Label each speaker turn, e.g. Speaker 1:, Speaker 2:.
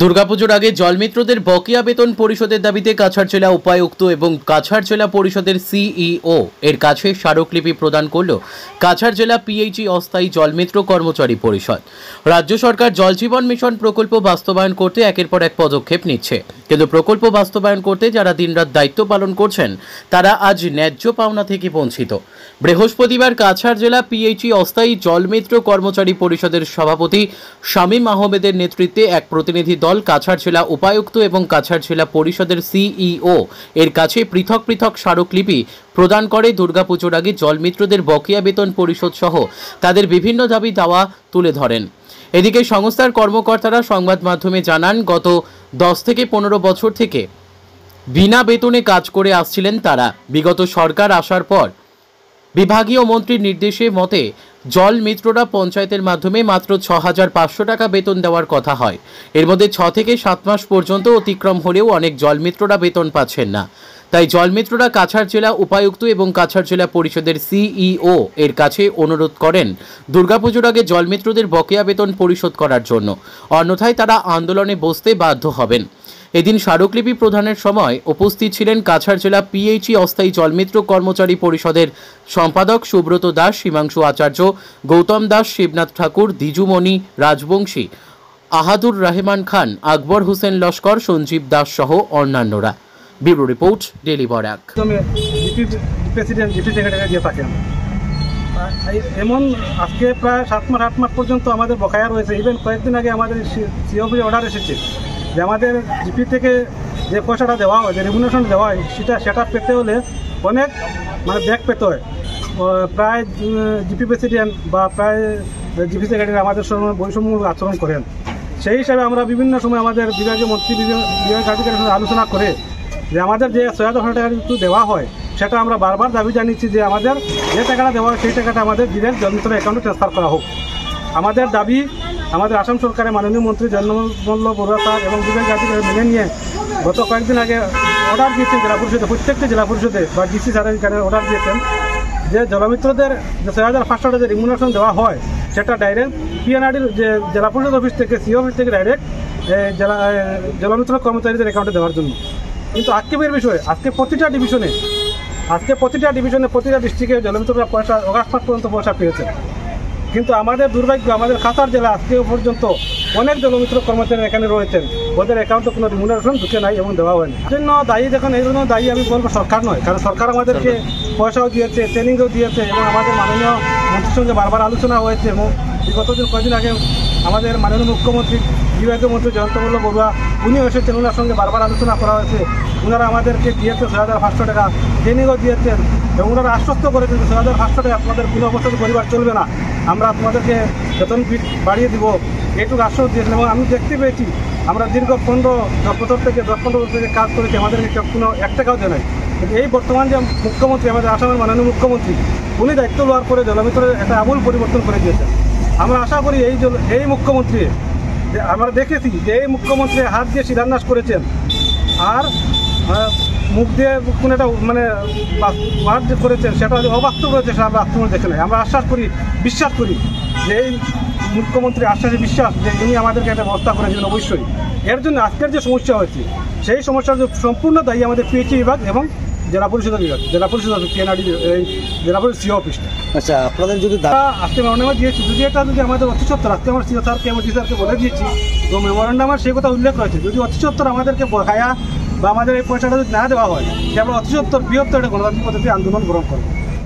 Speaker 1: দুর্গাপুজোর আগে জলমিত্রদের বকেয়া বেতন পরিশোধের দাবিতে কাছাড় জেলা উপায়ুক্ত এবং কাছাড় জেলা পরিষদের সিইও এর কাছে স্মারকলিপি প্রদান করল কাছাড় জেলা পিএইচই অস্থায়ী জলমিত্র কর্মচারী পরিষদ। রাজ্য সরকার জল জীবন মিশন প্রকল্প বাস্তবায়ন করতে একের পর এক পদক্ষেপ নিচ্ছে, কিন্তু প্রকল্প বাস্তবায়ন করতে যারা দিনরাত দায়িত্ব পালন করছেন তারা আজ ন্যায্য পাওনা থেকে বঞ্চিত। বৃহস্পতিবার কাছাড় জেলা পিএইচই অস্থায়ী জলমিত্র কর্মচারী পরিষদের সভাপতি শামীম আহমেদের নেতৃত্বে এক প্রতিনিধি দল কাছাড় জেলা উপায়ুক্ত এবং কাছাড় জেলা পরিষদের সিইও এর কাছে পৃথক পৃথক স্মারকলিপি প্রদান করে দুর্গাপুজোর আগে জলমিত্রদের বকেয়া বেতন পরিশোধ সহ তাদের বিভিন্ন দাবি দাওয়া তুলে ধরেন। এদিকে সংস্থার কর্মকর্তারা সংবাদ মাধ্যমে জানান, গত 10 থেকে 15 বছর থেকে বিনা বেতনে কাজ করে আসছিলেন তারা। বিগত সরকার আসার পর বিভাগীয় মন্ত্রীর নির্দেশে মতে জল মিত্ররা পঞ্চায়েতের মাধ্যমে মাত্র 6,500 টাকা বেতন দেওয়ার কথা হয়। এর মধ্যে 6 থেকে 7 মাস পর্যন্ত অতিক্রম হলেও অনেক জলমিত্ররা বেতন পাচ্ছেন না। তাই জলমিত্ররা কাছাড় জেলা উপায়ুক্ত এবং কাছাড় জেলা পরিষদের সিইও এর কাছে অনুরোধ করেন দুর্গাপুজোর আগে জলমিত্রদের বকেয়া বেতন পরিশোধ করার জন্য, অন্যথায় তারা আন্দোলনে বসতে বাধ্য হবেন। এদিন স্মারকলিপি প্রদানের সময় উপস্থিত ছিলেন কাছাড় জেলা পিএইচই অস্থায়ী জলমিত্র কর্মচারী পরিষদের সম্পাদক সুব্রত দাস, সীমাংশু আচার্য, গৌতম দাস, শিবনাথ ঠাকুর, দ্বিজুমণি রাজবংশী, আহাদুর রহমান খান, আকবর হোসেন লস্কর, সঞ্জীব দাস সহ অন্যান্যরা। Bureau report, daily Barak.
Speaker 2: এমন আজকে প্রায় 7 মাস পর্যন্ত আমাদের বকেয়া রয়েছে। ইভেন কয়েকদিন আগে আমাদের সিওপি অর্ডার এসেছে যে আমাদের জিপি থেকে যে পয়সাটা দেওয়া হয়, যে রেমুনারেশন দেওয়া হয়, সেটা পেতে হলে অনেক ব্যাক পেতে হয়। প্রায় জিপি প্রেসিডেন্ট বা প্রায় জিপি সেক্রেটারি আমাদের সঙ্গে বৈষম্য আচরণ করেন। সেই হিসাবে আমরা বিভিন্ন সময় আমাদের বিভাগীয় মন্ত্রী বিভাগীয় আধিকারিকের সঙ্গে আলোচনা করে যে আমাদের যে 6,000 টাকা কিন্তু দেওয়া হয় সেটা আমরা বারবার দাবি জানিয়েছি যে আমাদের যে টাকাটা দেওয়া হয় সেই টাকাটা আমাদের ডিরেক্ট জলমিত্রের অ্যাকাউন্টে ট্রান্সফার করা হোক। আমাদের দাবি আমাদের আসাম সরকারের মাননীয় মন্ত্রী জন্মমল্ল বড়ুয়া স্যার এবং বিভাগীয় আধিকারিক মেনে নিয়ে গত কয়েকদিন আগে অর্ডার দিয়েছেন জেলা পরিষদে, প্রত্যেকটি জেলা পরিষদে বা ডিসি স্যারের কাছে অর্ডার দিয়েছেন যে জলমিত্রদের যে 6,500 টাকা যে রিমুনারেশন দেওয়া হয় সেটা ডাইরেক্ট পিএনআরডির যে জেলা পরিষদ অফিস থেকে সিও অফিস থেকে ডাইরেক্ট জলমিত্র কর্মচারীদের অ্যাকাউন্টে দেওয়ার জন্য। কিন্তু আক্ষেপের বিষয় আজকে প্রতিটা ডিভিশনে প্রতিটা ডিস্ট্রিক্টে জলমিত্ররা পয়সা অগাস্ট মাস পর্যন্ত পয়সা পেয়েছে। কিন্তু আমাদের দুর্ভাগ্য, আমাদের কাছাড় জেলা আজকে পর্যন্ত অনেক জলমিত্র কর্মচারী এখানে রয়েছেন, ওদের অ্যাকাউন্টে কোনো রিমুনারেশন ঢুকে নাই এবং দেওয়া হয়নি। এই জন্য দায়ী দেখুন, এই জন্য দায়ী আমি বলবো সরকার নয়, কারণ সরকার আমাদেরকে পয়সাও দিয়েছে, ট্রেনিংও দিয়েছে এবং আমাদের মাননীয় মন্ত্রীর সঙ্গে বারবার আলোচনা হয়েছে। এবং বিগত কয়েকদিন আগে আমাদের মাননীয় মুখ্যমন্ত্রী বিভাগীয় মন্ত্রী জয়ন্তমল্ল বড়ুয়া উনিও এসেছেন, ওনার সঙ্গে বারবার আলোচনা করা হয়েছে। ওনারা আমাদেরকে দিয়েছে 6,500 টাকা, ট্রেনিংও দিয়েছেন এবং ওনারা আশ্বস্ত করেছেন যে 6,500 টাকা আপনাদের কোনো অবস্থাতে পরিবার চলবে না, আমরা তোমাদেরকে বেতন বাড়িয়ে দিব, এইটুকু আশ্বাস দিয়েছেন। এবং আমি দেখতে পেয়েছি আমরা দীর্ঘ 10 বছর থেকে কাজ করেছি, আমাদেরকে কোনো 1 টাকাও দেয় নাই। কিন্তু এই বর্তমান যে মুখ্যমন্ত্রী, আমাদের আসামের মাননীয় মুখ্যমন্ত্রী, উনি দায়িত্ব নেওয়ার পরে জলমিত্রের একটা আমূল পরিবর্তন করে দিয়েছেন। আমরা আশা করি এই মুখ্যমন্ত্রী, আমরা দেখেছি যে এই মুখ্যমন্ত্রী হাত দিয়ে শিলান্যাস করেছেন আর মুখ দিয়ে কোনো একটা ওয়ার্ড যে করেছেন সেটা অবাস্তব রয়েছে, সেটা আমরা বাস্তব দেখে নাই। আমরা বিশ্বাস করি যে এই মুখ্যমন্ত্রী আশ্বাসে বিশ্বাস যে উনি আমাদেরকে একটা ব্যবস্থা করেছেন অবশ্যই। এর জন্য আজকের যে সমস্যা হয়েছে সেই সমস্যার যে সম্পূর্ণ দায়ী আমাদের পিএইচই বিভাগ এবং জেলা পরিষদের বিভাগ, জেলা পরিষদ পিএনআরডি জেলা পরিষদ সিও অফিসটা।
Speaker 3: আচ্ছা, আপনাদের যদি
Speaker 2: আজকে মেমোরেন্ডাম দিয়েছি, যদি এটা যদি আমাদের অতি সত্তর, আজকে আমার সিও স্যারকে এবং ডি স্যারকে বলে দিয়েছি, তো মেমোরেন্ডামের সেই কথা উল্লেখ রয়েছে যদি অতি সত্তর আমাদেরকে বকায়া বা আমাদের এই পয়সাটা যদি না দেওয়া হয়, যে আমরা অতি সত্তর বৃহত্তর একটা গণতান্ত্রিক পদ্ধতি আন্দোলন গ্রহণ করবো।